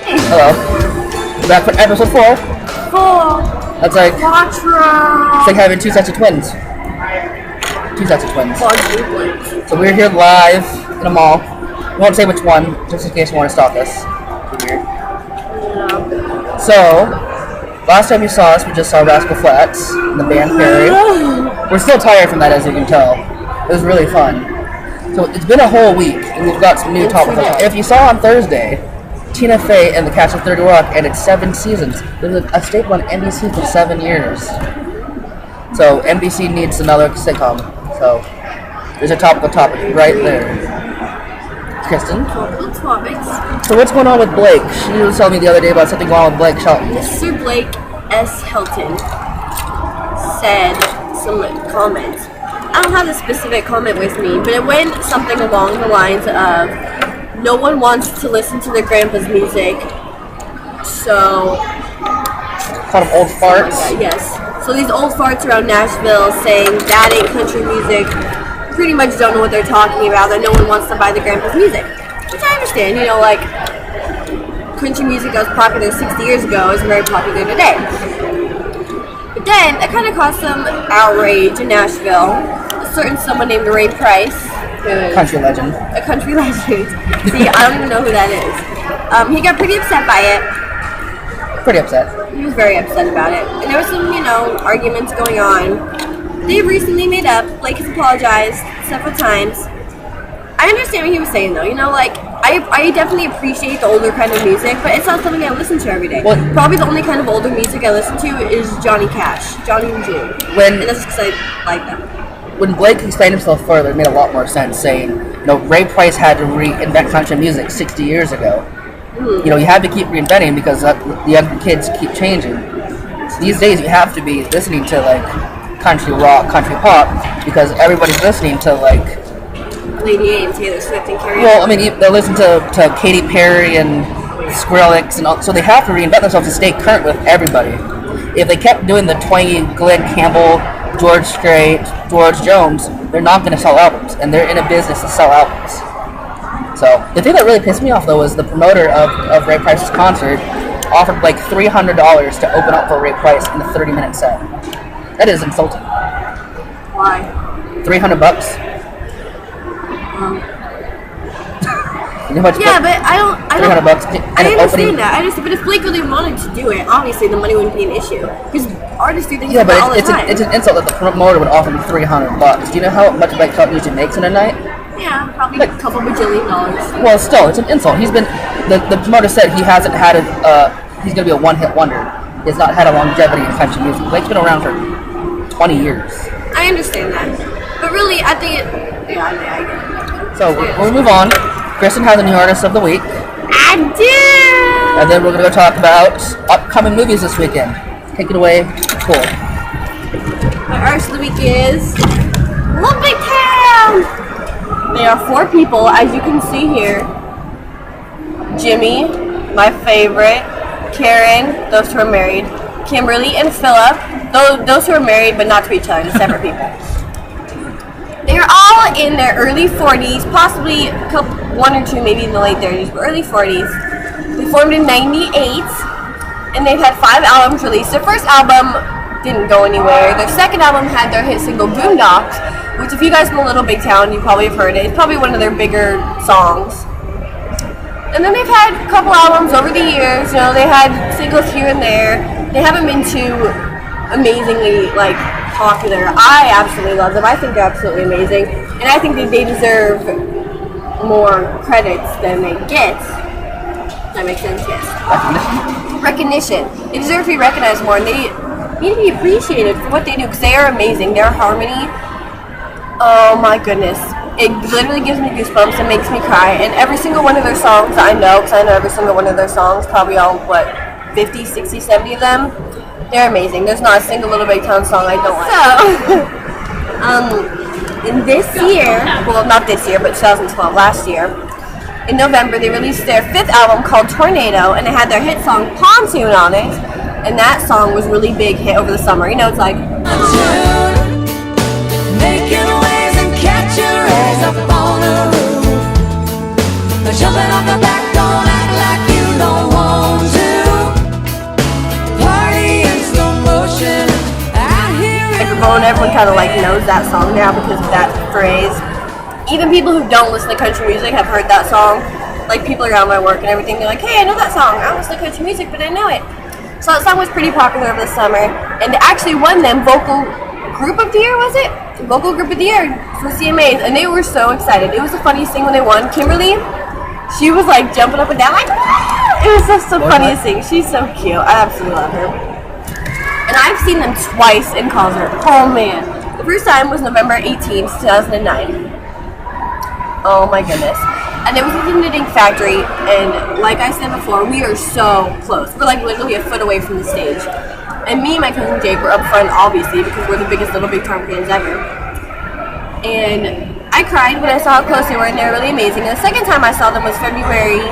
Hello. Back for episode 4. 4. That's like Quattro. it's like having two sets of twins. Two sets of twins. Quadruplets. So we're here live in a mall. We won't say which one, just in case you want to stalk us. Weird. Yeah. So, last time you saw us, we just saw Rascal Flatts and the band Perry. We're still tired from that, as you can tell. It was really fun. So it's been a whole week, and we've got some new topics. If you saw on Thursday, Tina Fey and the cast of 30 Rock ended 7 seasons. It was a staple on NBC for 7 years. So NBC needs another sitcom. So there's a topical topic right there. Kristen? Topics. So what's going on with Blake? She was telling me the other day about something going on with Blake Shelton. Mr. Blake S. Hilton said some comments. I don't have the specific comment with me, but it went something along the lines of, no one wants to listen to their grandpa's music, so... Called them old farts? Like yes. So these old farts around Nashville saying that ain't country music pretty much don't know what they're talking about, that no one wants to buy the grandpa's music. Which I understand, you know, like, country music that was popular 60 years ago isn't very popular today. But then, that kind of caused some outrage in Nashville. A certain someone named Ray Price, who is Country legend. a country legend. See, I don't even know who that is. He got pretty upset by it. Pretty upset. He was very upset about it. And there was some, you know, arguments going on. They recently made up. Blake has apologized several times. I understand what he was saying, though. You know, like, I definitely appreciate the older kind of music, but it's not something I listen to every day. What? Probably the only kind of older music I listen to is Johnny Cash, Johnny and June. And that's because I like them. When Blake explained himself further, it made a lot more sense, saying, you know, Ray Price had to reinvent country music 60 years ago. You know, you have to keep reinventing because the young kids keep changing. So these days, you have to be listening to, like, country rock, country pop, because everybody's listening to, like... Lady A and Taylor Swift and Carrie. Well, I mean, they listen to Katy Perry and Skrillex, and all, so they have to reinvent themselves to stay current with everybody. If they kept doing the twangy Glenn Campbell, George Strait, George Jones, they're not going to sell albums, and they're in a business to sell albums. So, the thing that really pissed me off, though, was the promoter of Ray Price's concert offered, like, $300 to open up for Ray Price in a 30-minute set. That is insulting. Why? $300? You know how much Yeah, but I don't. $300 I understand that. But if Blake really wanted to do it, obviously the money wouldn't be an issue. Because artists do things Yeah, like that all but the time. it's an insult that the promoter would offer me $300. Do you know how much Blake Shelton usually makes in a night? Yeah, probably Like- a couple bajillion dollars. Well, still, it's an insult. He's been the promoter said he hasn't had he's gonna be a one-hit wonder. He has not had a longevity in country music. Blake's been around for 20 years. I understand that, but really, I think it. Yeah, I get it. So we'll move on. Kristen has a new artist of the week, I do. and then we're gonna go talk about upcoming movies this weekend. Take it away, cool. My artist of the week is Little Big Town. There are 4 people, as you can see here. Jimmy, my favorite. Karen, those who are married. Kimberly and Philip, those who are married but not to each other, separate people. They are all in their early 40s, possibly one or two, maybe in the late 30s, but early 40s. They formed in '98, and they've had 5 albums released. Their first album didn't go anywhere. Their second album had their hit single Boondocks, which if you guys know Little Big Town, you probably have heard it. It's probably one of their bigger songs. And then they've had a couple albums over the years. You know, they had singles here and there. They haven't been too amazingly, like, popular. I absolutely love them. I think they're absolutely amazing. And I think that they deserve more credits than they get. Does that make sense? Yes. Recognition. They deserve to be recognized more, and they need to be appreciated for what they do, because they are amazing. Their harmony, oh my goodness. It literally gives me goosebumps and makes me cry. And every single one of their songs I know, because I know every single one of their songs, probably all, 50, 60, 70 of them, they're amazing. There's not a single Little Big Town song I don't like. So, in this year, well, not this year, but 2012, last year, in November, they released their 5th album called Tornado, and it had their hit song Pontoon on it. And that song was really big hit over the summer. You know, it's like... Making waves and catching rays up on the roof. Jumping off the back, don't act like you don't want kind of like knows that song now because of that phrase. Even people who don't listen to country music have heard that song. Like people around my work and everything, they're like, hey, I know that song. I don't listen to country music, but I know it. So that song was pretty popular over the summer, and it actually won them Vocal Group of the Year, was it? Vocal Group of the Year for CMAs, and they were so excited. It was the funniest thing when they won. Kimberly, she was like jumping up and down like, ah! It was just the funniest thing. She's so cute. I absolutely love her. And I've seen them twice in concert. Oh man. The first time was November 18th, 2009. Oh my goodness. And it was at the Knitting Factory, and like I said before, we are so close. We're like literally a foot away from the stage. And me and my cousin Jake were up front, obviously, because we're the biggest Little Big Time fans ever. And I cried when I saw how close they were, and they were really amazing. And the second time I saw them was February.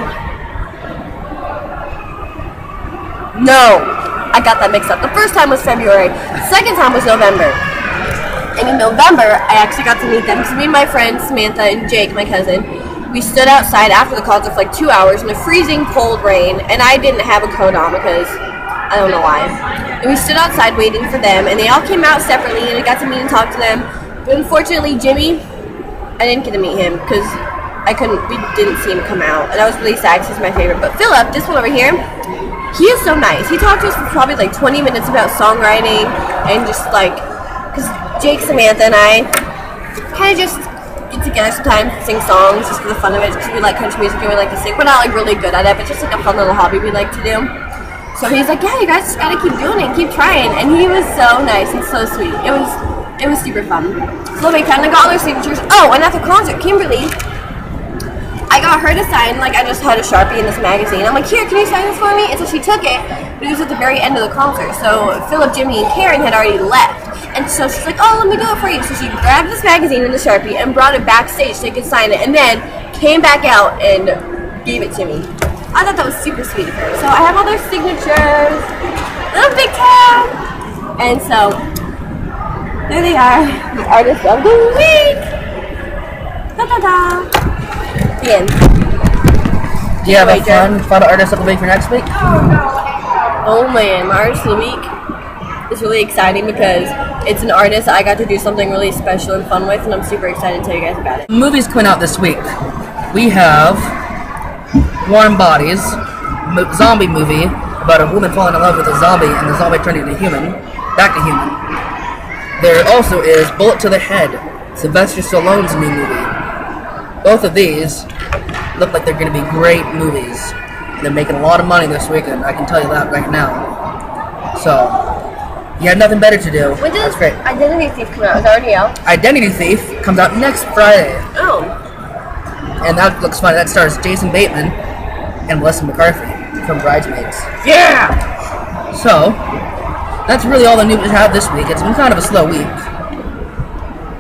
No, I got that mixed up. The first time was February. The second time was November. And in November, I actually got to meet them. So me and my friend Samantha and Jake, my cousin, we stood outside after the concert for like 2 hours in a freezing cold rain, and I didn't have a coat on because I don't know why. And we stood outside waiting for them, and they all came out separately, and I got to meet and talk to them. But unfortunately, Jimmy, I didn't get to meet him because we didn't see him come out, and I was really sad because he's my favorite. But Philip, this one over here, he is so nice. He talked to us for probably like 20 minutes about songwriting and just like, because Jake, Samantha, and I kind of just get together sometimes, sing songs just for the fun of it, because we like country music and we like to sing. We're not like really good at it, but just like a fun little hobby we like to do. So he's like, yeah, you guys just gotta keep doing it, keep trying. And he was so nice and so sweet. It was super fun. So we kind of got all their signatures. Oh, and at the concert, Kimberly, I got her to sign, like I just had a Sharpie in this magazine. I'm like, here, can you sign this for me? And so she took it, but it was at the very end of the concert. So Philip, Jimmy, and Karen had already left. And so she's like, oh, let me do it for you. So she grabbed this magazine and the Sharpie and brought it backstage so they could sign it, and then came back out and gave it to me. I thought that was super sweet of her. So I have all their signatures. Little Big Town. And so there they are. The artist of the week. Da-da-da. The end. Do you have a fun artist of the week for next week? Oh man, my artist of the week is really exciting because it's an artist I got to do something really special and fun with, and I'm super excited to tell you guys about it. Movies coming out this week. We have Warm Bodies, zombie movie about a woman falling in love with a zombie and the zombie turning into human, back to human. There also is Bullet to the Head, Sylvester Stallone's new movie. Both of these look like they're going to be great movies. They're making a lot of money this weekend, I can tell you that right now. So, you have nothing better to do. When That's does great. Identity Thief come out? Is that already out? Identity Thief comes out next Friday. Oh. And that looks fun. That stars Jason Bateman and Melissa McCarthy from Bridesmaids. Yeah! So, that's really all the news we have this week. It's been kind of a slow week.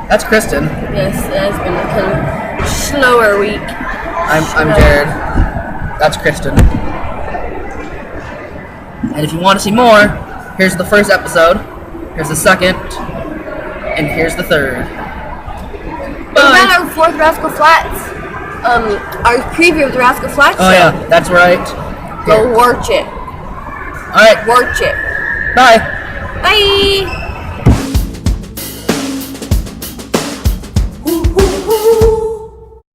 That's Kristen. Yes, it has been a kind of slower week. I'm Jared. That's Kristen. And if you want to see more, here's the first episode, here's the second, and here's the third. What about our fourth Rascal Flats? Our preview of the Rascal Flats show. Oh yeah, that's right. Go watch it. Alright. Watch it. Bye. Bye.